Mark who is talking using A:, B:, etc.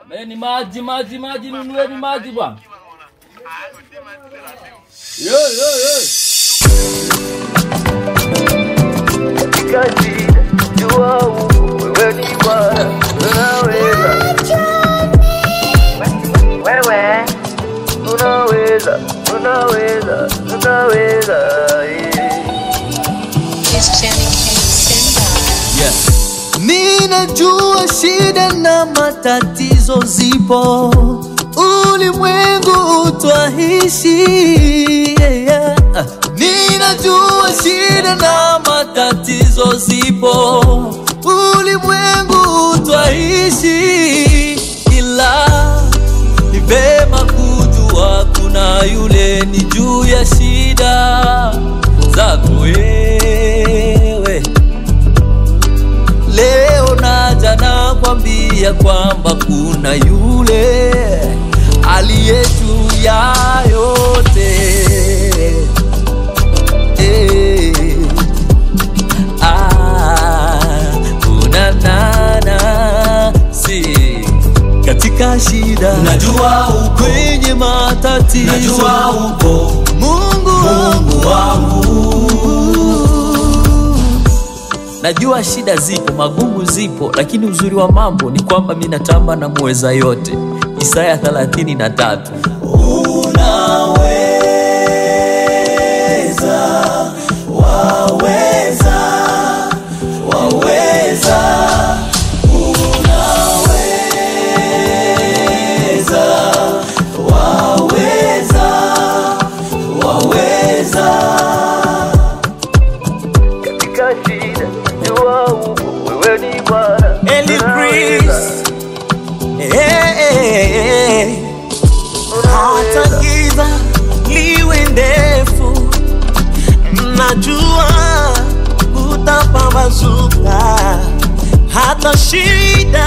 A: Ni maji nunueni maji bwana. Yo.
B: Kajida, jua wewe ni bwana, unaweza. Wewe unaweza.
A: Yes.
C: Ninajua shida na matatizo zipo, ulimwengu utaishi. Ninajua shida na matatizo zipo, ulimwengu utaishi. Ila ni vema kujua kuna yule ni juu ya shida zako wewe. Leo naja nakwambia kwamba kuna yule aliye juu ya yote. Kuna nana si katika shida, najua uko kwenye matatizo, najua uko Mungu wangu. Najua shida zipo, magumu zipo, lakini uzuri wa mambo ni kwamba mimi natamba na muweza yote. Isaya 33. Unaweza, waweza.
B: Eli Chris,
C: hata giza liwe ndefu, najua utapambazuka. Hata shida